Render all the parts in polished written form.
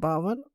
52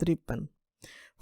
53।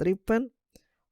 53।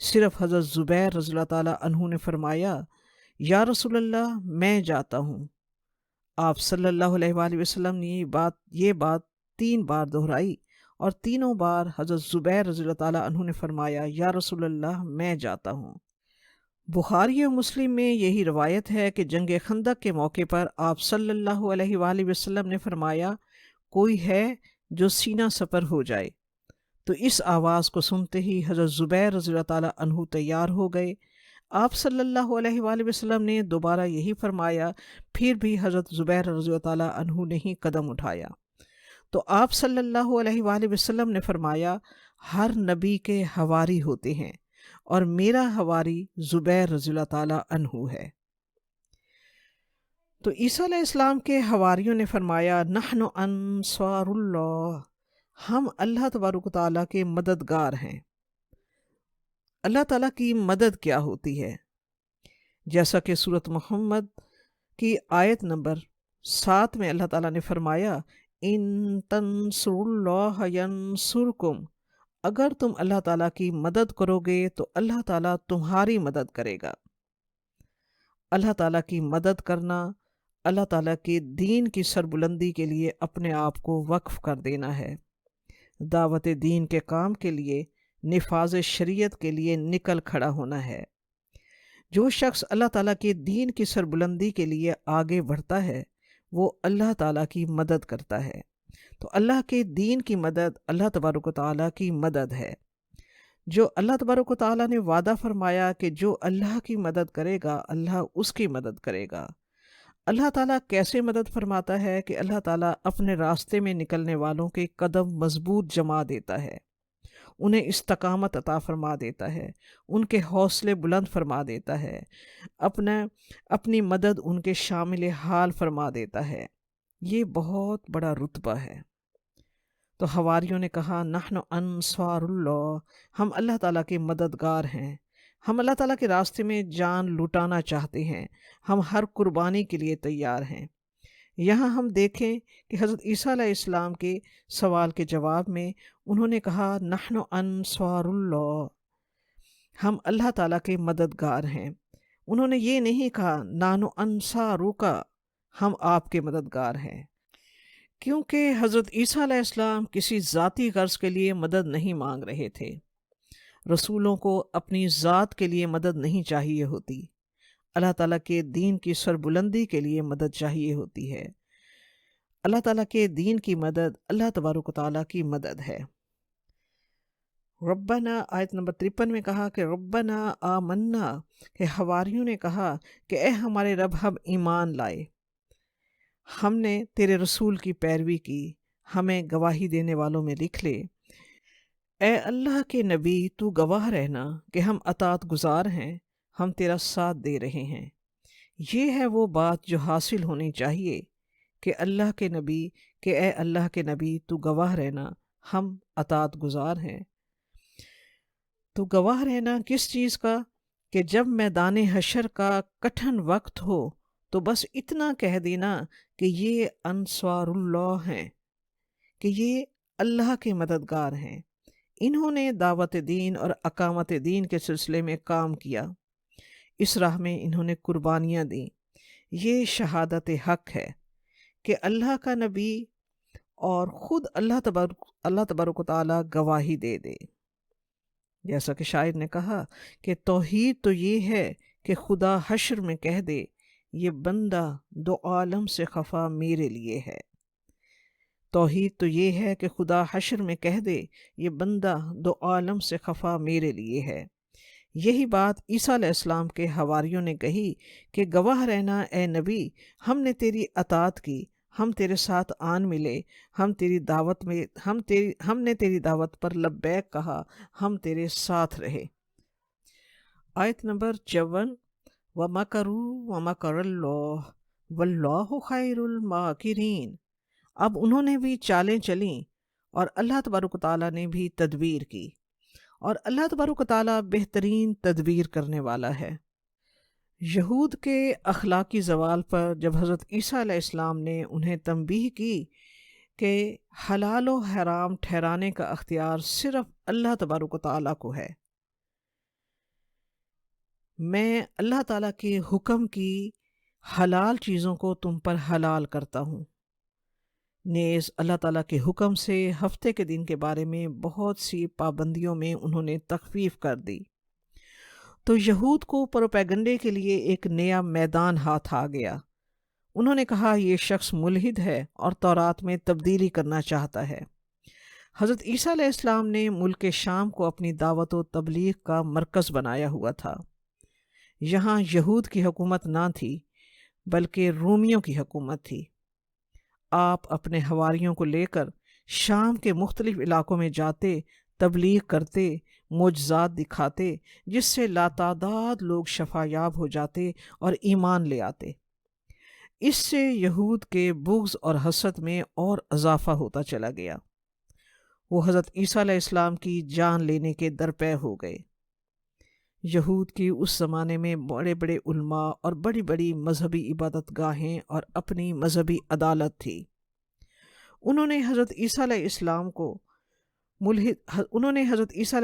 صرف حضرت زبیر رضی اللہ تعالیٰ عنہ نے فرمایا یا رسول اللہ میں جاتا ہوں۔ آپ صلی اللہ علیہ وآلہ وسلم نے یہ بات 3 بار دہرائی اور تینوں بار حضرت زبیر رضی اللہ تعالیٰ عنہ نے فرمایا یا رسول اللہ میں جاتا ہوں۔ بخاری و مسلم میں یہی روایت ہے کہ جنگ خندق کے موقع پر آپ صلی اللہ علیہ وآلہ وسلم نے فرمایا کوئی ہے جو سینہ سپر ہو جائے، تو اس آواز کو سنتے ہی حضرت زبیر رضی اللہ تعالیٰ عنہ تیار ہو گئے۔ آپ صلی اللہ علیہ وآلہ وسلم نے دوبارہ یہی فرمایا، پھر بھی حضرت زبیر رضی اللہ تعالیٰ عنہ نے ہی قدم اٹھایا تو آپ صلی اللہ علیہ وآلہ وسلم نے فرمایا ہر نبی کے حواری ہوتے ہیں اور میرا حواری زبیر رضی اللہ تعالیٰ عنہ ہے۔ تو عیسیٰ علیہ السلام کے حواریوں نے فرمایا نحن انصار اللہ، ہم اللہ تبارک و تعالیٰ کے مددگار ہیں۔ اللہ تعالیٰ کی مدد کیا ہوتی ہے؟ جیسا کہ سورۃ محمد کی آیت نمبر 7 میں اللہ تعالیٰ نے فرمایا ان تنصروا اللہ ینصرکم، اگر تم اللہ تعالیٰ کی مدد کرو گے تو اللہ تعالیٰ تمہاری مدد کرے گا۔ اللہ تعالیٰ کی مدد کرنا، اللہ تعالیٰ کے دین کی سربلندی کے لیے اپنے آپ کو وقف کر دینا ہے، دعوت دین کے کام کے لیے، نفاذ شریعت کے لیے نکل کھڑا ہونا ہے۔ جو شخص اللہ تعالیٰ کے دین کی سربلندی کے لیے آگے بڑھتا ہے وہ اللہ تعالیٰ کی مدد کرتا ہے۔ تو اللہ کے دین کی مدد اللہ تبارک و تعالیٰ کی مدد ہے۔ جو اللہ تبارک و تعالیٰ نے وعدہ فرمایا کہ جو اللہ کی مدد کرے گا اللہ اس کی مدد کرے گا۔ اللہ تعالیٰ کیسے مدد فرماتا ہے کہ اللہ تعالیٰ اپنے راستے میں نکلنے والوں کے قدم مضبوط جما دیتا ہے، انہیں استقامت عطا فرما دیتا ہے، ان کے حوصلے بلند فرما دیتا ہے، اپنی مدد ان کے شامل حال فرما دیتا ہے۔ یہ بہت بڑا رتبہ ہے۔ تو حواریوں نے کہا نحن انصار اللہ، ہم اللہ تعالیٰ کے مددگار ہیں، ہم اللہ تعالیٰ کے راستے میں جان لٹانا چاہتے ہیں، ہم ہر قربانی کے لیے تیار ہیں۔ یہاں ہم دیکھیں کہ حضرت عیسیٰ علیہ السلام کے سوال کے جواب میں انہوں نے کہا نحن انصار اللہ، ہم اللہ تعالیٰ کے مددگار ہیں۔ انہوں نے یہ نہیں کہا نحن انصارک، ہم آپ کے مددگار ہیں، کیونکہ حضرت عیسیٰ علیہ السلام کسی ذاتی غرض کے لیے مدد نہیں مانگ رہے تھے۔ رسولوں کو اپنی ذات کے لیے مدد نہیں چاہیے ہوتی، اللہ تعالیٰ کے دین کی سربلندی کے لیے مدد چاہیے ہوتی ہے۔ اللہ تعالیٰ کے دین کی مدد اللہ تبارک و تعالیٰ کی مدد ہے۔ ربنا آیت نمبر 53 میں کہا کہ ربنا آمنا، کہ حواریوں نے کہا کہ اے ہمارے رب ہم ایمان لائے، ہم نے تیرے رسول کی پیروی کی، ہمیں گواہی دینے والوں میں لکھ لے۔ اے اللہ کے نبی تو گواہ رہنا کہ ہم اطاعت گزار ہیں، ہم تیرا ساتھ دے رہے ہیں۔ یہ ہے وہ بات جو حاصل ہونی چاہیے کہ اللہ کے نبی، کہ اے اللہ کے نبی تو گواہ رہنا ہم اطاعت گزار ہیں۔ تو گواہ رہنا کس چیز کا؟ کہ جب میدان حشر کا کٹھن وقت ہو تو بس اتنا کہہ دینا کہ یہ انصار اللہ ہیں، کہ یہ اللہ کے مددگار ہیں، انہوں نے دعوت دین اور اقامت دین کے سلسلے میں کام کیا، اس راہ میں انہوں نے قربانیاں دیں۔ یہ شہادت حق ہے کہ اللہ کا نبی اور خود اللہ تبارک و تعالیٰ گواہی دے دے۔ جیسا کہ شاعر نے کہا کہ توحید تو یہ ہے کہ خدا حشر میں کہہ دے یہ بندہ دو عالم سے خفا میرے لیے ہے۔ توحید تو یہ ہے کہ خدا حشر میں کہہ دے یہ بندہ دو عالم سے خفا میرے لیے ہے۔ یہی بات عیسیٰ علیہ السلام کے حواریوں نے کہی کہ گواہ رہنا اے نبی، ہم نے تیری اطاعت کی، ہم تیرے ساتھ آن ملے، ہم نے تیری دعوت پر لبیک کہا، ہم تیرے ساتھ رہے۔ آیت نمبر 54 وَمَكَرُوا وَمَكَرَ اللَّهُ وَاللَّهُ خَيْرُ الْمَاكِرِينَ۔ اب انہوں نے بھی چالیں چلیں اور اللہ تبارک و تعالیٰ نے بھی تدبیر کی، اور اللہ تبارک و تعالیٰ بہترین تدبیر کرنے والا ہے۔ یہود کے اخلاقی زوال پر جب حضرت عیسیٰ علیہ السلام نے انہیں تنبیہ کی کہ حلال و حرام ٹھہرانے کا اختیار صرف اللہ تبارک و تعالیٰ کو ہے، میں اللہ تعالیٰ کے حکم کی حلال چیزوں کو تم پر حلال کرتا ہوں۔ نیز اللہ تعالیٰ کے حکم سے ہفتے کے دن کے بارے میں بہت سی پابندیوں میں انہوں نے تخفیف کر دی۔ تو یہود کو پروپیگنڈے کے لیے ایک نیا میدان ہاتھ آ گیا۔ انہوں نے کہا یہ شخص ملحد ہے اور تورات میں تبدیلی کرنا چاہتا ہے۔ حضرت عیسیٰ علیہ السلام نے ملک شام کو اپنی دعوت و تبلیغ کا مرکز بنایا ہوا تھا۔ یہاں یہود کی حکومت نہ تھی بلکہ رومیوں کی حکومت تھی۔ آپ اپنے حواریوں کو لے کر شام کے مختلف علاقوں میں جاتے، تبلیغ کرتے، معجزات دکھاتے، جس سے لاتعداد لوگ شفا یاب ہو جاتے اور ایمان لے آتے۔ اس سے یہود کے بغض اور حسد میں اور اضافہ ہوتا چلا گیا۔ وہ حضرت عیسیٰ علیہ السلام کی جان لینے کے درپے ہو گئے۔ یہود کی اس زمانے میں بڑے بڑے علماء اور بڑی بڑی مذہبی عبادت گاہیں اور اپنی مذہبی عدالت تھی۔ انہوں نے حضرت عیسیٰ علیہ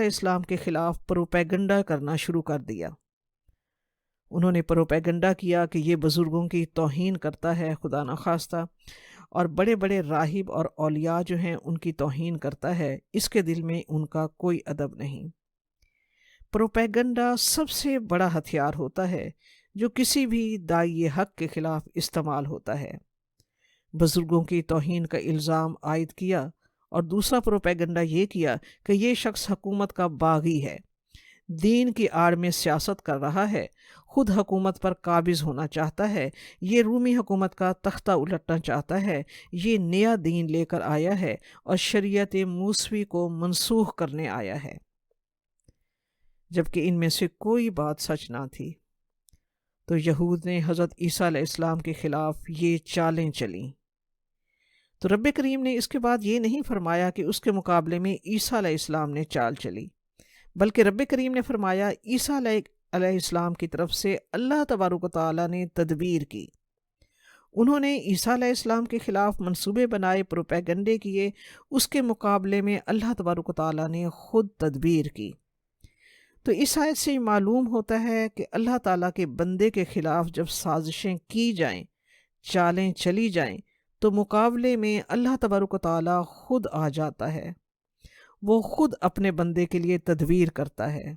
السلام کے خلاف پروپیگنڈا کرنا شروع کر دیا۔ انہوں نے پروپیگنڈا کیا کہ یہ بزرگوں کی توہین کرتا ہے خدا نخواستہ، اور بڑے بڑے راہب اور اولیاء جو ہیں ان کی توہین کرتا ہے، اس کے دل میں ان کا کوئی ادب نہیں۔ پروپیگنڈا سب سے بڑا ہتھیار ہوتا ہے جو کسی بھی داعی حق کے خلاف استعمال ہوتا ہے۔ بزرگوں کی توہین کا الزام عائد کیا، اور دوسرا پروپیگنڈا یہ کیا کہ یہ شخص حکومت کا باغی ہے، دین کی آڑ میں سیاست کر رہا ہے، خود حکومت پر قابض ہونا چاہتا ہے، یہ رومی حکومت کا تختہ الٹنا چاہتا ہے، یہ نیا دین لے کر آیا ہے اور شریعت موسوی کو منسوخ کرنے آیا ہے، جبکہ ان میں سے کوئی بات سچ نہ تھی۔ تو یہود نے حضرت عیسیٰ علیہ السلام کے خلاف یہ چالیں چلیں۔ تو رب کریم نے اس کے بعد یہ نہیں فرمایا کہ اس کے مقابلے میں عیسیٰ علیہ السلام نے چال چلی، بلکہ رب کریم نے فرمایا عیسیٰ علیہ السلام کی طرف سے اللہ تبارک و تعالیٰ نے تدبیر کی۔ انہوں نے عیسیٰ علیہ السلام کے خلاف منصوبے بنائے، پروپیگنڈے کیے، اس کے مقابلے میں اللہ تبارک و تعالیٰ نے خود تدبیر کی۔ تو اس آیت سے معلوم ہوتا ہے کہ اللہ تعالیٰ کے بندے کے خلاف جب سازشیں کی جائیں، چالیں چلی جائیں، تو مقابلے میں اللہ تبارک و تعالیٰ خود آ جاتا ہے۔ وہ خود اپنے بندے کے لیے تدبیر کرتا ہے،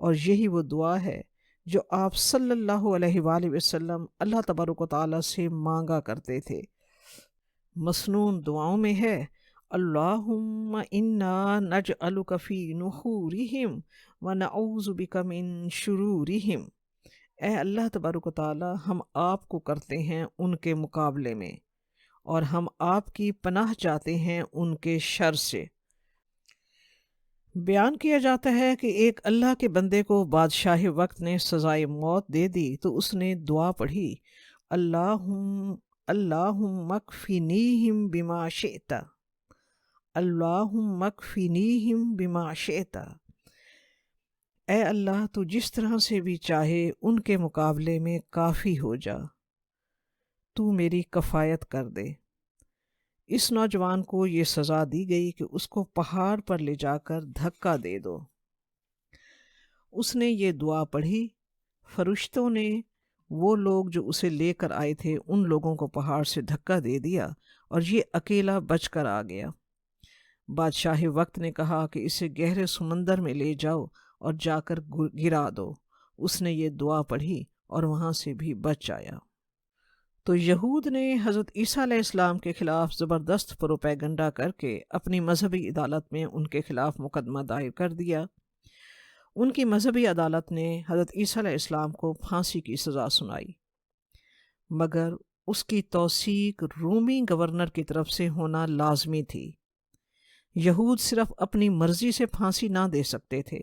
اور یہی وہ دعا ہے جو آپ صلی اللہ علیہ وآلہ وسلم اللہ تبارک و تعالیٰ سے مانگا کرتے تھے۔ مسنون دعاؤں میں ہے اللہم انا نجعلک فی نحورہم ونعوذ بک من شرورہم۔ اے اللہ تبارک و تعالیٰ، ہم آپ کو کرتے ہیں ان کے مقابلے میں، اور ہم آپ کی پناہ چاہتے ہیں ان کے شر سے۔ بیان کیا جاتا ہے کہ ایک اللہ کے بندے کو بادشاہ وقت نے سزائے موت دے دی تو اس نے دعا پڑھی اللہم اکفینیہم بما شئت، اللہم اکفینیہم بما شئت۔ اے اللہ، تو جس طرح سے بھی چاہے ان کے مقابلے میں کافی ہو جا، تو میری کفایت کر دے۔ اس نوجوان کو یہ سزا دی گئی کہ اس کو پہاڑ پر لے جا کر دھکا دے دو۔ اس نے یہ دعا پڑھی، فرشتوں نے وہ لوگ جو اسے لے کر آئے تھے ان لوگوں کو پہاڑ سے دھکا دے دیا، اور یہ اکیلا بچ کر آ گیا۔ بادشاہ وقت نے کہا کہ اسے گہرے سمندر میں لے جاؤ اور جا کر گرا دو۔ اس نے یہ دعا پڑھی اور وہاں سے بھی بچ آیا۔ تو یہود نے حضرت عیسیٰ علیہ السلام کے خلاف زبردست پروپیگنڈا کر کے اپنی مذہبی عدالت میں ان کے خلاف مقدمہ دائر کر دیا۔ ان کی مذہبی عدالت نے حضرت عیسیٰ علیہ السلام کو پھانسی کی سزا سنائی، مگر اس کی توثیق رومی گورنر کی طرف سے ہونا لازمی تھی۔ یہود صرف اپنی مرضی سے پھانسی نہ دے سکتے تھے۔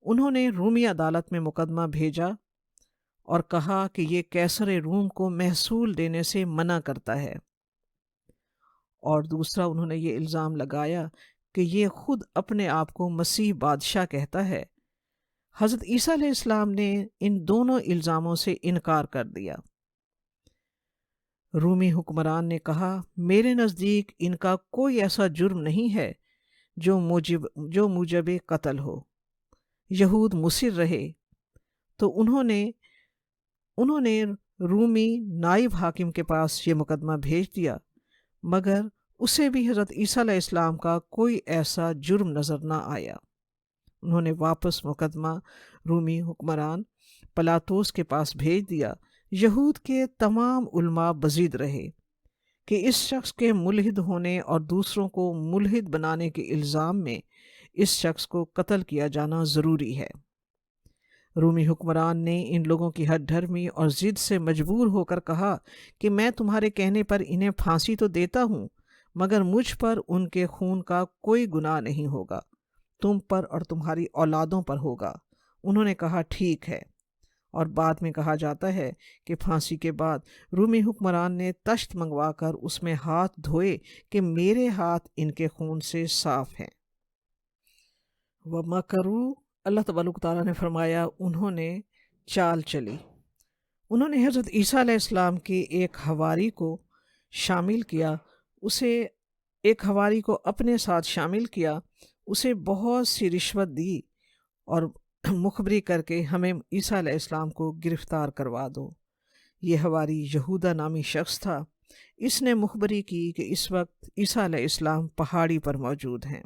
انہوں نے رومی عدالت میں مقدمہ بھیجا اور کہا کہ یہ کیسر روم کو محصول دینے سے منع کرتا ہے، اور دوسرا انہوں نے یہ الزام لگایا کہ یہ خود اپنے آپ کو مسیح بادشاہ کہتا ہے۔ حضرت عیسیٰ علیہ السلام نے ان دونوں الزاموں سے انکار کر دیا۔ رومی حکمران نے کہا میرے نزدیک ان کا کوئی ایسا جرم نہیں ہے جو موجب قتل ہو۔ یہود مصر رہے تو انہوں نے رومی نائب حاکم کے پاس یہ مقدمہ بھیج دیا، مگر اسے بھی حضرت عیسیٰ علیہ السلام کا کوئی ایسا جرم نظر نہ آیا۔ انہوں نے واپس مقدمہ رومی حکمران پلاطوس کے پاس بھیج دیا۔ یہود کے تمام علماء بزید رہے کہ اس شخص کے ملحد ہونے اور دوسروں کو ملحد بنانے کے الزام میں اس شخص کو قتل کیا جانا ضروری ہے۔ رومی حکمران نے ان لوگوں کی ہٹ دھرمی اور ضد سے مجبور ہو کر کہا کہ میں تمہارے کہنے پر انہیں پھانسی تو دیتا ہوں، مگر مجھ پر ان کے خون کا کوئی گناہ نہیں ہوگا، تم پر اور تمہاری اولادوں پر ہوگا۔ انہوں نے کہا ٹھیک ہے، اور بعد میں کہا جاتا ہے کہ پھانسی کے بعد رومی حکمران نے تشت منگوا کر اس میں ہاتھ دھوئے کہ میرے ہاتھ ان کے خون سے صاف ہیں۔ وَمَكَرُوا، اللہ تبارک تعالیٰ نے فرمایا انہوں نے چال چلی۔ انہوں نے حضرت عیسیٰ علیہ السلام کے ایک حواری کو شامل کیا، ایک حواری کو اپنے ساتھ شامل کیا، اسے بہت سی رشوت دی اور مخبری کر کے ہمیں عیسیٰ علیہ السلام کو گرفتار کروا دو۔ یہ حواری یہودا نامی شخص تھا۔ اس نے مخبری کی کہ اس وقت عیسیٰ علیہ السلام پہاڑی پر موجود ہیں۔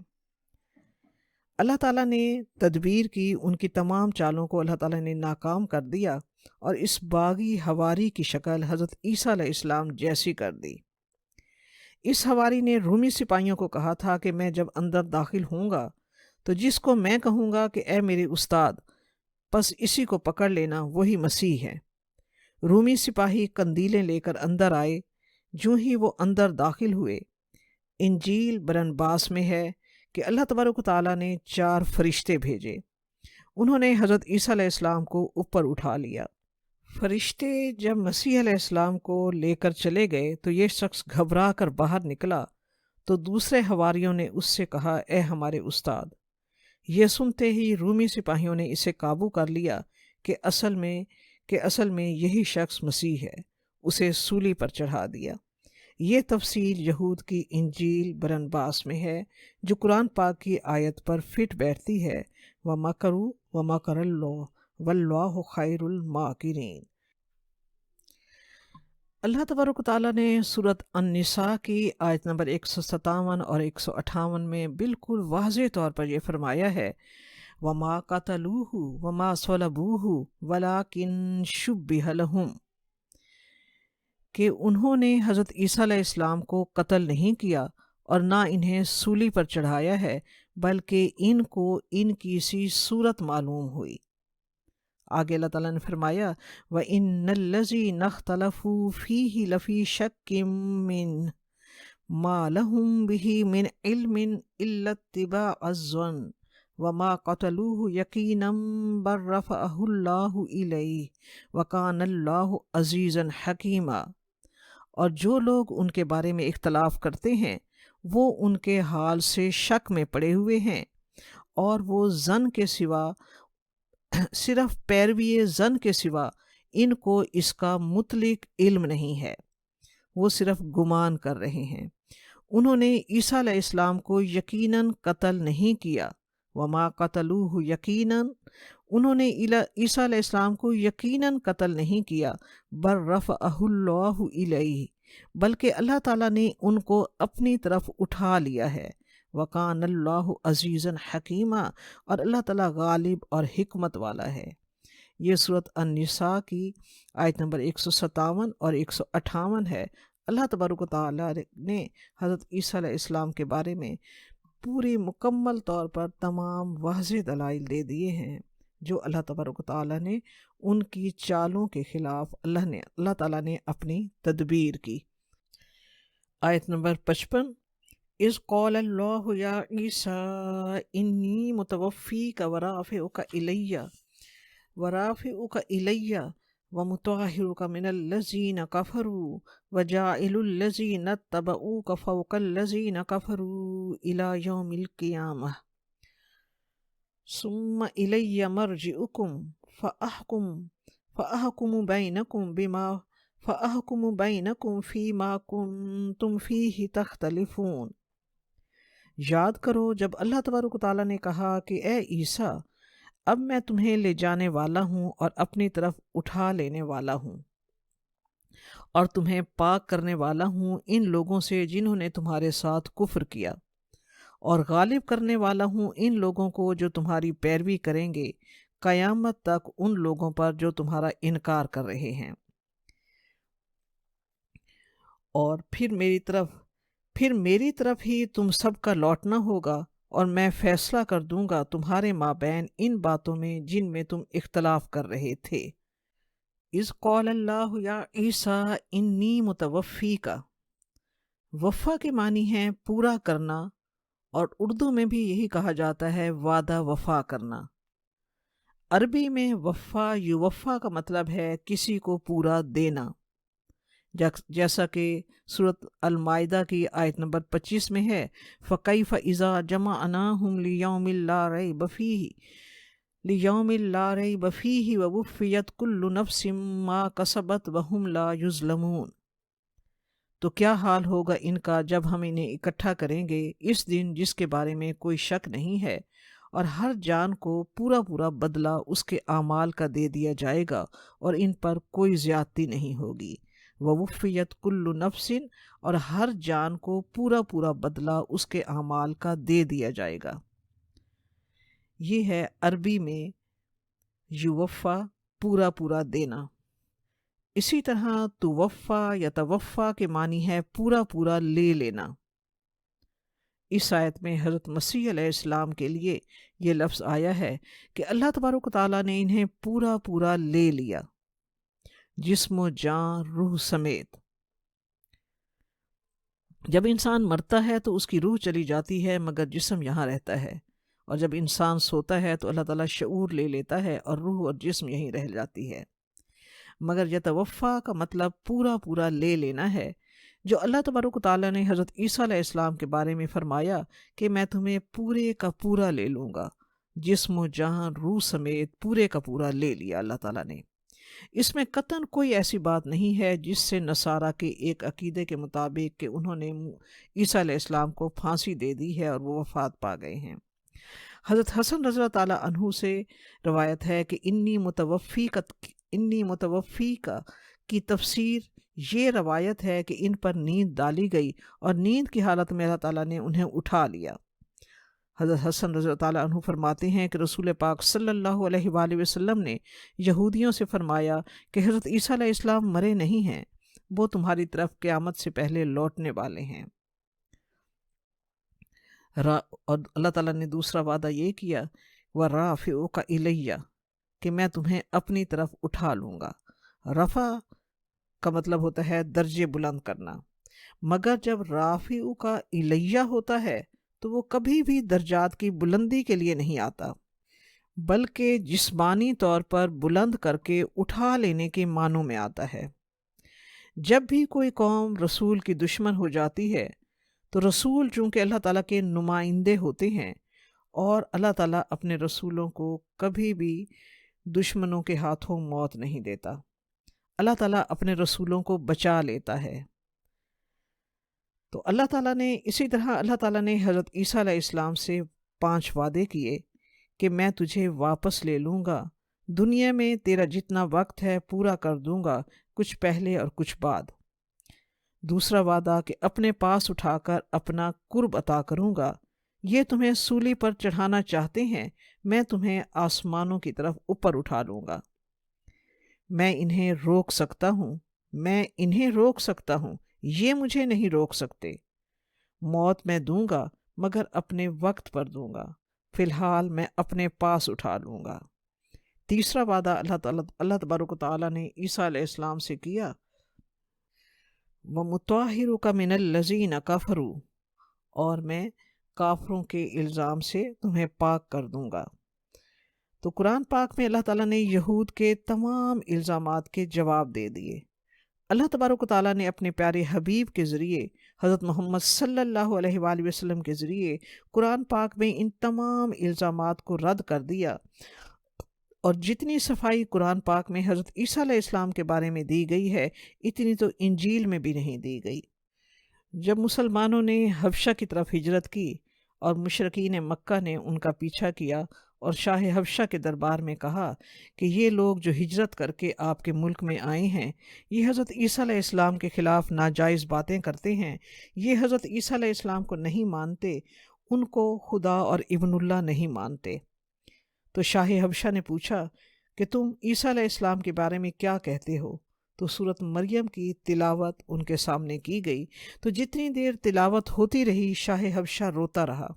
اللہ تعالیٰ نے تدبیر کی، ان کی تمام چالوں کو اللہ تعالیٰ نے ناکام کر دیا اور اس باغی حواری کی شکل حضرت عیسیٰ علیہ السلام جیسی کر دی۔ اس حواری نے رومی سپاہیوں کو کہا تھا کہ میں جب اندر داخل ہوں گا تو جس کو میں کہوں گا کہ اے میرے استاد، پس اسی کو پکڑ لینا، وہی مسیح ہے۔ رومی سپاہی قندیلیں لے کر اندر آئے۔ جو ہی وہ اندر داخل ہوئے، انجیل برنباس میں ہے کہ اللہ تبارک و تعالیٰ نے 4 فرشتے بھیجے، انہوں نے حضرت عیسیٰ علیہ السلام کو اوپر اٹھا لیا۔ فرشتے جب مسیح علیہ السلام کو لے کر چلے گئے تو یہ شخص گھبرا کر باہر نکلا، تو دوسرے حواریوں نے اس سے کہا اے ہمارے استاد۔ یہ سنتے ہی رومی سپاہیوں نے اسے قابو کر لیا کہ اصل میں یہی شخص مسیح ہے، اسے سولی پر چڑھا دیا۔ یہ تفصیل یہود کی انجیل برنباس میں ہے، جو قرآن پاک کی آیت پر فٹ بیٹھتی ہے، وَمَكَرُوا وَمَكَرَ اللَّهُ وَاللَّهُ خَيْرُ الْمَاكِرِينَ۔ اللہ تبارک و تعالیٰ نے سورۃ النساء کی آیت نمبر 157 اور 158 میں بالکل واضح طور پر یہ فرمایا ہے، وَمَا قَتَلُوهُ وَمَا صَلَبُوهُ وَلَٰكِن شُبِّهَ لَهُمْ، کہ انہوں نے حضرت عیسیٰ علیہ السلام کو قتل نہیں کیا اور نہ انہیں سولی پر چڑھایا ہے، بلکہ ان کو ان کی سی صورت معلوم ہوئی۔ آگے اللہ تعالیٰ نے فرمایا وَإِنَّ الَّذِينَ اخْتَلَفُوا فِيهِ لَفِي شَكٍّ مِّنْهُ مَا لَهُم بِهِ مِنْ عِلْمٍ إِلَّا اتِّبَاعَ الظَّنِّ وَمَا قَتَلُوهُ يَقِينًا بَل رَّفَعَهُ اللَّهُ إِلَيْهِ وَكَانَ اللَّهُ عَزِيزًا حَكِيمًا۔ اور جو لوگ ان کے بارے میں اختلاف کرتے ہیں وہ ان کے حال سے شک میں پڑے ہوئے ہیں، اور وہ زن کے سوا، صرف پیروی زن کے سوا ان کو اس کا مطلق علم نہیں ہے، وہ صرف گمان کر رہے ہیں۔ انہوں نے عیسیٰ علیہ السلام کو یقیناً قتل نہیں کیا، وما قتلوہ یقیناً، انہوں نے عیسیٰ علیہ السلام کو یقیناً قتل نہیں کیا، بل رفعہ اللہ الیہ، بلکہ اللہ تعالیٰ نے ان کو اپنی طرف اٹھا لیا ہے۔ وَكَانَ اللَّهُ عَزِيزًا حَكِيمًا، اور اللہ تعالیٰ غالب اور حکمت والا ہے۔ یہ سورۃ النساء کی آیت نمبر 157 اور 158 ہے۔ اللہ تبارک و تعالیٰ نے حضرت عیسیٰ علیہ السلام کے بارے میں پوری مکمل طور پر تمام واضح دلائل دے دیے ہیں، جو اللہ تبارک و تعالیٰ نے ان کی چالوں کے خلاف اللہ تعالیٰ نے اپنی تدبیر کی۔ آیت نمبر 55، اذ قال اللہ یا عیسیٰ انی متوفیک ورافعک الی ومطہرک من الذین کفروا وجاعل الذین اتبعوک فوق الذین کفروا الی یوم القیامہ ثم الی مرجعکم فأحکم بینکم فیما کنتم فیہ تختلفون۔ یاد کرو جب اللہ تبارک و تعالیٰ نے کہا کہ اے عیسیٰ، اب میں تمہیں لے جانے والا ہوں اور اپنی طرف اٹھا لینے والا ہوں، اور تمہیں پاک کرنے والا ہوں ان لوگوں سے جنہوں نے تمہارے ساتھ کفر کیا، اور غالب کرنے والا ہوں ان لوگوں کو جو تمہاری پیروی کریں گے قیامت تک ان لوگوں پر جو تمہارا انکار کر رہے ہیں۔ اور پھر میری طرف ہی تم سب کا لوٹنا ہوگا، اور میں فیصلہ کر دوں گا تمہارے مابین ان باتوں میں جن میں تم اختلاف کر رہے تھے۔ اذ قال اللہ یا عیسیٰ انی متوفیکا، وفا کے معنی ہے پورا کرنا، اور اردو میں بھی یہی کہا جاتا ہے وعدہ وفا کرنا۔ عربی میں وفا یوفا کا مطلب ہے کسی کو پورا دینا، جیسا کہ سورۃ المائدہ کی آیت نمبر 25 میں ہے، فَكَيْفَ إِذَا جَمَعْنَاهُمْ لِيَوْمٍ لَا رَيْبَ فِيهِ وَوُفِّيَتْ كُلُّ نَفْسٍ مَا كَسَبَتْ وَهُمْ لَا يُظْلَمُونَ۔ تو کیا حال ہوگا ان کا جب ہم انہیں اکٹھا کریں گے اس دن جس کے بارے میں کوئی شک نہیں ہے، اور ہر جان کو پورا پورا بدلہ اس کے اعمال کا دے دیا جائے گا، اور ان پر کوئی زیادتی نہیں ہوگی۔ وَوُفِّيَتْ كُلُّ نَفْسٍ، اور ہر جان کو پورا پورا بدلہ اس کے اعمال کا دے دیا جائے گا۔ یہ ہے عربی میں یوفا، پورا پورا دینا۔ اسی طرح توفا یا توفا کے معنی ہے پورا پورا لے لینا۔ اس آیت میں حضرت مسیح علیہ السلام کے لیے یہ لفظ آیا ہے کہ اللہ تبارک و تعالیٰ نے انہیں پورا پورا لے لیا، جسم و جان روح سمیت۔ جب انسان مرتا ہے تو اس کی روح چلی جاتی ہے مگر جسم یہاں رہتا ہے، اور جب انسان سوتا ہے تو اللہ تعالیٰ شعور لے لیتا ہے اور روح اور جسم یہیں رہ جاتی ہے۔ مگر یتوفا کا مطلب پورا پورا لے لینا ہے، جو اللہ تبارک و تعالیٰ نے حضرت عیسیٰ علیہ السلام کے بارے میں فرمایا کہ میں تمہیں پورے کا پورا لے لوں گا، جسم و جان روح سمیت پورے کا پورا لے لیا اللہ تعالیٰ نے۔ اس میں قطعاً کوئی ایسی بات نہیں ہے جس سے نصارہ کے ایک عقیدے کے مطابق کہ انہوں نے عیسیٰ علیہ السلام کو پھانسی دے دی ہے اور وہ وفات پا گئے ہیں۔ حضرت حسن رضی اللہ تعالیٰ عنہ سے روایت ہے کہ انی متوفی کا کی تفسیر یہ روایت ہے کہ ان پر نیند ڈالی گئی اور نیند کی حالت میں اللہ تعالیٰ نے انہیں اٹھا لیا۔ حضرت حسن رضی اللہ تعالیٰ عنہ فرماتے ہیں کہ رسول پاک صلی اللہ علیہ وآلہ وسلم نے یہودیوں سے فرمایا کہ حضرت عیسیٰ علیہ السلام مرے نہیں ہیں، وہ تمہاری طرف قیامت سے پہلے لوٹنے والے ہیں۔ اور اللہ تعالیٰ نے دوسرا وعدہ یہ کیا، وَرَافِعُكَ إِلَيَّ، کہ میں تمہیں اپنی طرف اٹھا لوں گا۔ رفع کا مطلب ہوتا ہے درجے بلند کرنا، مگر جب رافعُكَ إِلَيَّ ہوتا ہے تو وہ کبھی بھی درجات کی بلندی کے لیے نہیں آتا، بلکہ جسمانی طور پر بلند کر کے اٹھا لینے کے معنوں میں آتا ہے۔ جب بھی کوئی قوم رسول کی دشمن ہو جاتی ہے تو رسول چونکہ اللہ تعالیٰ کے نمائندے ہوتے ہیں، اور اللہ تعالیٰ اپنے رسولوں کو کبھی بھی دشمنوں کے ہاتھوں موت نہیں دیتا، اللہ تعالیٰ اپنے رسولوں کو بچا لیتا ہے۔ تو اللہ تعالیٰ نے اسی طرح اللہ تعالیٰ نے حضرت عیسیٰ علیہ السلام سے 5 وعدے کیے کہ میں تجھے واپس لے لوں گا، دنیا میں تیرا جتنا وقت ہے پورا کر دوں گا، کچھ پہلے اور کچھ بعد۔ دوسرا وعدہ کہ اپنے پاس اٹھا کر اپنا قرب عطا کروں گا، یہ تمہیں سولی پر چڑھانا چاہتے ہیں، میں تمہیں آسمانوں کی طرف اوپر اٹھا لوں گا۔ میں انہیں روک سکتا ہوں، یہ مجھے نہیں روک سکتے۔ موت میں دوں گا مگر اپنے وقت پر دوں گا، فی الحال میں اپنے پاس اٹھا لوں گا۔ تیسرا وعدہ اللہ تبارک و تعالیٰ نے عیسیٰ علیہ السلام سے کیا، وَمُطَهِّرُكَ مِنَ الَّذِينَ كَفَرُوا، اور میں کافروں کے الزام سے تمہیں پاک کر دوں گا۔ تو قرآن پاک میں اللہ تعالیٰ نے یہود کے تمام الزامات کے جواب دے دیے۔ اللہ تبارک و تعالیٰ نے اپنے پیارے حبیب کے ذریعے حضرت محمد صلی اللہ علیہ وآلہ وسلم کے ذریعے قرآن پاک میں ان تمام الزامات کو رد کر دیا، اور جتنی صفائی قرآن پاک میں حضرت عیسیٰ علیہ السلام کے بارے میں دی گئی ہے اتنی تو انجیل میں بھی نہیں دی گئی۔ جب مسلمانوں نے حبشہ کی طرف ہجرت کی اور مشرکین مکہ نے ان کا پیچھا کیا اور شاہ حبشہ کے دربار میں کہا کہ یہ لوگ جو ہجرت کر کے آپ کے ملک میں آئے ہیں یہ حضرت عیسیٰ علیہ السلام کے خلاف ناجائز باتیں کرتے ہیں، یہ حضرت عیسیٰ علیہ السلام کو نہیں مانتے، ان کو خدا اور ابن اللہ نہیں مانتے۔ تو شاہ حبشہ نے پوچھا کہ تم عیسیٰ علیہ السلام کے بارے میں کیا کہتے ہو؟ تو سورۃ مریم کی تلاوت ان کے سامنے کی گئی، تو جتنی دیر تلاوت ہوتی رہی شاہ حبشہ روتا رہا۔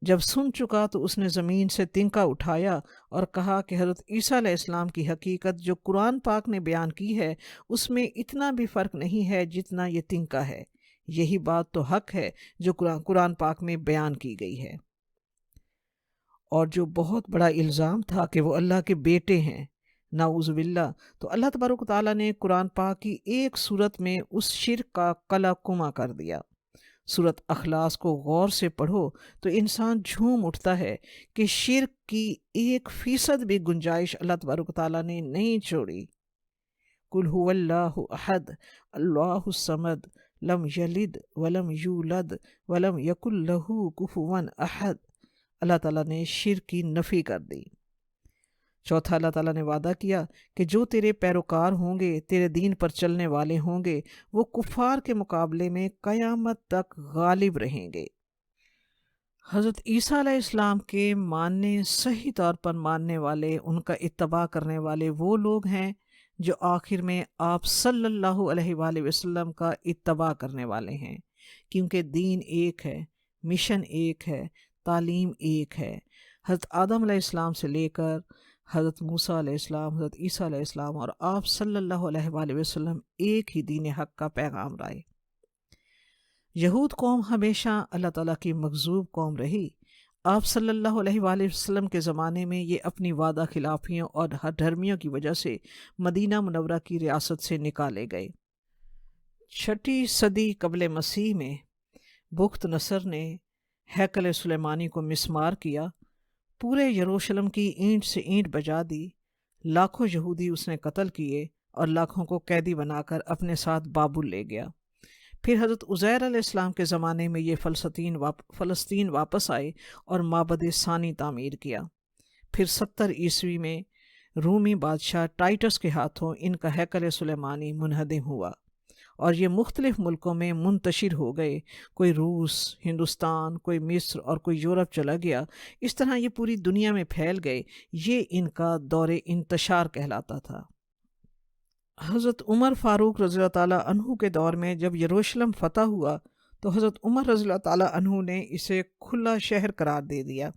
جب سن چکا تو اس نے زمین سے تنکا اٹھایا اور کہا کہ حضرت عیسیٰ علیہ السلام کی حقیقت جو قرآن پاک نے بیان کی ہے اس میں اتنا بھی فرق نہیں ہے جتنا یہ تنکا ہے، یہی بات تو حق ہے جو قرآن پاک میں بیان کی گئی ہے۔ اور جو بہت بڑا الزام تھا کہ وہ اللہ کے بیٹے ہیں، نعوذ باللہ، تو اللہ تبارک و تعالیٰ نے قرآن پاک کی ایک صورت میں اس شرک کا قلع کما کر دیا۔ سورۃ اخلاص کو غور سے پڑھو تو انسان جھوم اٹھتا ہے کہ شرک کی 1% بھی گنجائش اللہ تبارک و تعالیٰ نے نہیں چھوڑی۔ قل هو اللہ احد اللہ الصمد لم یلد ولم یولد ولم یکن لہ کفوا احد، اللہ تعالیٰ نے شرک کی نفی کر دی۔ چوتھا، اللہ تعالیٰ نے وعدہ کیا کہ جو تیرے پیروکار ہوں گے، تیرے دین پر چلنے والے ہوں گے، وہ کفار کے مقابلے میں قیامت تک غالب رہیں گے۔ حضرت عیسیٰ علیہ السلام کے ماننے، صحیح طور پر ماننے والے، ان کا اتباع کرنے والے وہ لوگ ہیں جو آخر میں آپ صلی اللہ علیہ وآلہ وسلم کا اتباع کرنے والے ہیں، کیونکہ دین ایک ہے، مشن ایک ہے، تعلیم ایک ہے۔ حضرت آدم علیہ السلام سے لے کر حضرت موسیٰ علیہ السلام، حضرت عیسیٰ علیہ السلام اور آپ صلی اللہ علیہ وآلہ وسلم ایک ہی دین حق کا پیغام لائے۔ یہود قوم ہمیشہ اللہ تعالیٰ کی مغضوب قوم رہی۔ آپ صلی اللہ علیہ وآلہ وسلم کے زمانے میں یہ اپنی وعدہ خلافیوں اور ہٹدھرمیوں کی وجہ سے مدینہ منورہ کی ریاست سے نکالے گئے۔ 6 صدی قبل مسیح میں بخت نصر نے ہیکل سلیمانی کو مسمار کیا، پورے یروشلم کی اینٹ سے اینٹ بجا دی، لاکھوں یہودی اس نے قتل کیے اور لاکھوں کو قیدی بنا کر اپنے ساتھ بابل لے گیا۔ پھر حضرت عزیر علیہ السلام کے زمانے میں یہ فلسطین واپس آئے اور معبد ثانی تعمیر کیا۔ پھر 70 عیسوی میں رومی بادشاہ ٹائٹس کے ہاتھوں ان کا ہیکل سلیمانی منہدم ہوا اور یہ مختلف ملکوں میں منتشر ہو گئے، کوئی روس، ہندوستان، کوئی مصر اور کوئی یورپ چلا گیا، اس طرح یہ پوری دنیا میں پھیل گئے۔ یہ ان کا دور انتشار کہلاتا تھا۔ حضرت عمر فاروق رضی اللہ تعالیٰ عنہ کے دور میں جب یروشلم فتح ہوا تو حضرت عمر رضی اللہ تعالیٰ عنہ نے اسے کھلا شہر قرار دے دیا،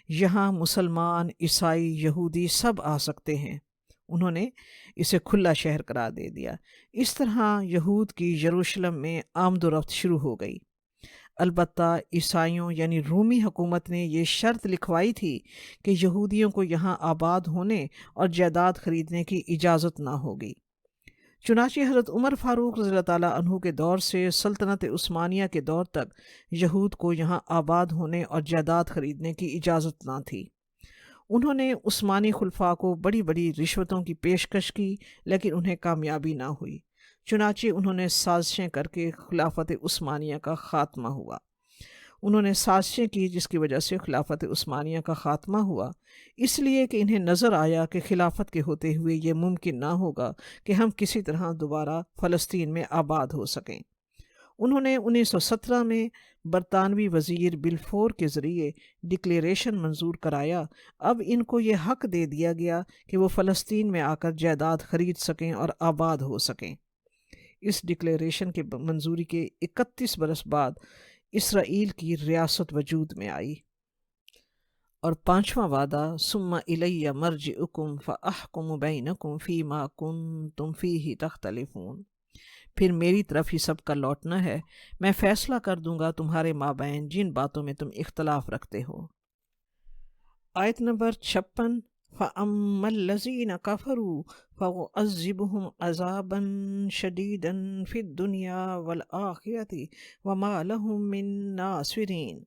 یہاں مسلمان، عیسائی، یہودی سب آ سکتے ہیں۔ انہوں نے اسے کھلا شہر قرار دے دیا۔ اس طرح یہود کی یروشلم میں آمد و رفت شروع ہو گئی۔ البتہ عیسائیوں یعنی رومی حکومت نے یہ شرط لکھوائی تھی کہ یہودیوں کو یہاں آباد ہونے اور جائیداد خریدنے کی اجازت نہ ہوگی۔ چنانچہ حضرت عمر فاروق رضی اللہ تعالیٰ عنہ کے دور سے سلطنت عثمانیہ کے دور تک یہود کو یہاں آباد ہونے اور جائیداد خریدنے کی اجازت نہ تھی۔ انہوں نے عثمانی خلفاء کو بڑی بڑی رشوتوں کی پیشکش کی، لیکن انہیں کامیابی نہ ہوئی۔ چنانچہ انہوں نے سازشیں کر کے خلافت عثمانیہ کا خاتمہ ہوا۔ انہوں نے سازشیں کی جس کی وجہ سے خلافت عثمانیہ کا خاتمہ ہوا، اس لیے کہ انہیں نظر آیا کہ خلافت کے ہوتے ہوئے یہ ممکن نہ ہوگا کہ ہم کسی طرح دوبارہ فلسطین میں آباد ہو سکیں۔ انہوں نے 1917 میں برطانوی وزیر بلفور کے ذریعے ڈکلیریشن منظور کرایا۔ اب ان کو یہ حق دے دیا گیا کہ وہ فلسطین میں آ کر جائیداد خرید سکیں اور آباد ہو سکیں۔ اس ڈکلیریشن کے منظوری کے 31 برس بعد اسرائیل کی ریاست وجود میں آئی۔ اور 5واں وعدہ، ثم الی مرجعکم فاحکم بینکم فیما کنتم فیہ تختلفون، پھر میری طرف ہی سب کا لوٹنا ہے، میں فیصلہ کر دوں گا تمہارے مابین جن باتوں میں تم اختلاف رکھتے ہو۔ آیت نمبر 56، فَأَمَّا الَّذِينَ كَفَرُوا فَأُعَذِّبُهُمْ عَذَابًا شَدِيدًا فِي الدُّنْيَا وَالْآخِرَةِ وَمَا لَهُم مِّن نَّاصِرِينَ،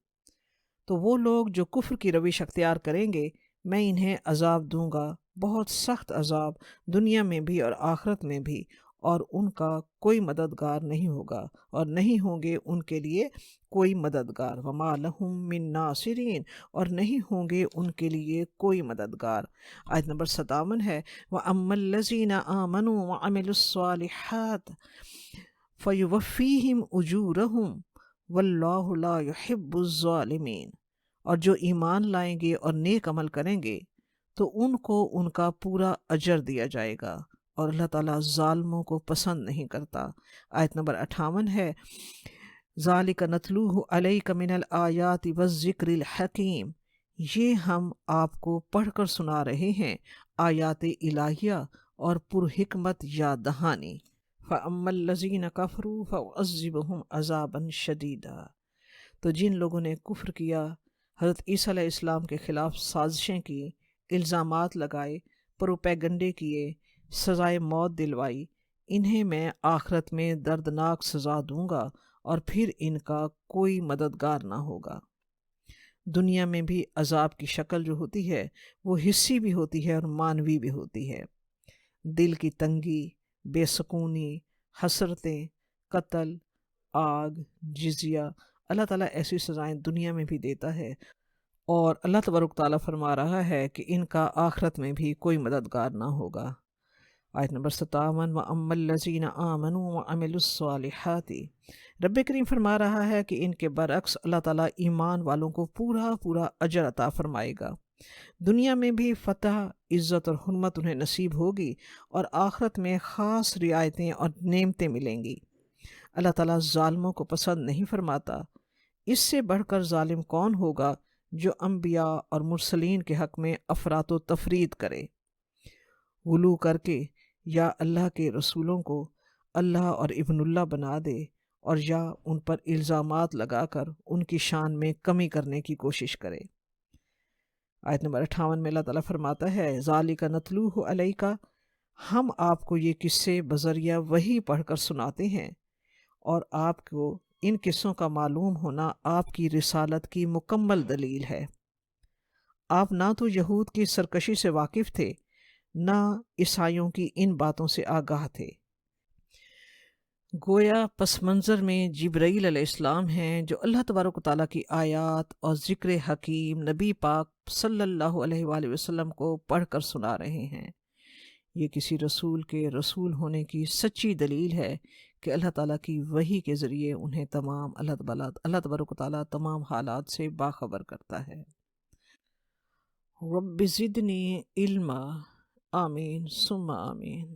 تو وہ لوگ جو کفر کی روش اختیار کریں گے میں انہیں عذاب دوں گا، بہت سخت عذاب، دنیا میں بھی اور آخرت میں بھی، اور ان کا کوئی مددگار نہیں ہوگا، اور نہیں ہوں گے ان کے لیے کوئی مددگار۔ وما لہم من ناصرین، اور نہیں ہوں گے ان کے لیے کوئی مددگار۔ آیت نمبر 57 ہے، وَأَمَّا الَّذِينَ آمَنُوا وَعَمِلُوا الصَّالِحَاتِ فَيُوَفِّيهِمْ أُجُورَهُمْ وَاللَّهُ لَا يُحِبُّ الظَّالِمِينَ، اور جو ایمان لائیں گے اور نیک عمل کریں گے تو ان کو ان کا پورا اجر دیا جائے گا، اور اللہ تعالیٰ ظالموں کو پسند نہیں کرتا۔ آیت نمبر 58 ہے، ذَلِكَ نَتْلُوهُ عَلَيْكَ مِنَ الْآيَاتِ وَالذِّكْرِ الْحَكِيمِ، یہ ہم آپ کو پڑھ کر سنا رہے ہیں آیات الہیہ اور پرحکمت یاد دہانی۔ فَأَمَّا الَّذِينَ كَفَرُوا فَأُعَذِّبُهُمْ عَذَابًا شَدِيدًا، تو جن لوگوں نے کفر کیا، حضرت عیسیٰ علیہ السلام کے خلاف سازشیں کی، الزامات لگائے، پروپیگنڈے کیے، سزائے موت دلوائی، انہیں میں آخرت میں دردناک سزا دوں گا اور پھر ان کا کوئی مددگار نہ ہوگا۔ دنیا میں بھی عذاب کی شکل جو ہوتی ہے وہ حسی بھی ہوتی ہے اور معنوی بھی ہوتی ہے۔ دل کی تنگی، بے سکونی، حسرتیں، قتل، آگ، جزیہ، اللہ تعالیٰ ایسی سزائیں دنیا میں بھی دیتا ہے، اور اللہ تبارک تعالیٰ فرما رہا ہے کہ ان کا آخرت میں بھی کوئی مددگار نہ ہوگا۔ آیت نمبر 57، وَأَمَّا الَّذِينَ آمَنُوا وَعَمِلُوا الصَّالِحَاتِ، رب کریم فرما رہا ہے کہ ان کے برعکس اللہ تعالیٰ ایمان والوں کو پورا پورا اجر عطا فرمائے گا۔ دنیا میں بھی فتح، عزت اور حرمت انہیں نصیب ہوگی، اور آخرت میں خاص رعایتیں اور نعمتیں ملیں گی۔ اللہ تعالیٰ ظالموں کو پسند نہیں فرماتا۔ اس سے بڑھ کر ظالم کون ہوگا جو انبیاء اور مرسلین کے حق میں افراط و تفرید کرے، غلو کر کے یا اللہ کے رسولوں کو اللہ اور ابن اللہ بنا دے، اور یا ان پر الزامات لگا کر ان کی شان میں کمی کرنے کی کوشش کرے۔ آیت نمبر 58 میں اللہ تعالیٰ فرماتا ہے، ذَلِكَ نَتْلُوهُ عَلَيْكَ، ہم آپ کو یہ قصے بذریعہ وحی پڑھ کر سناتے ہیں، اور آپ کو ان قصوں کا معلوم ہونا آپ کی رسالت کی مکمل دلیل ہے۔ آپ نہ تو یہود کی سرکشی سے واقف تھے، نہ عیسائیوں کی ان باتوں سے آگاہ تھے۔ گویا پس منظر میں جبرائیل علیہ السلام ہیں جو اللہ تبارک و تعالیٰ کی آیات اور ذکر حکیم نبی پاک صلی اللہ علیہ وآلہ وسلم کو پڑھ کر سنا رہے ہیں۔ یہ کسی رسول کے رسول ہونے کی سچی دلیل ہے کہ اللہ تعالیٰ کی وحی کے ذریعے انہیں اللہ تبارک و تعالیٰ تمام حالات سے باخبر کرتا ہے۔ رب زدنی علما، آمین ثم آمین۔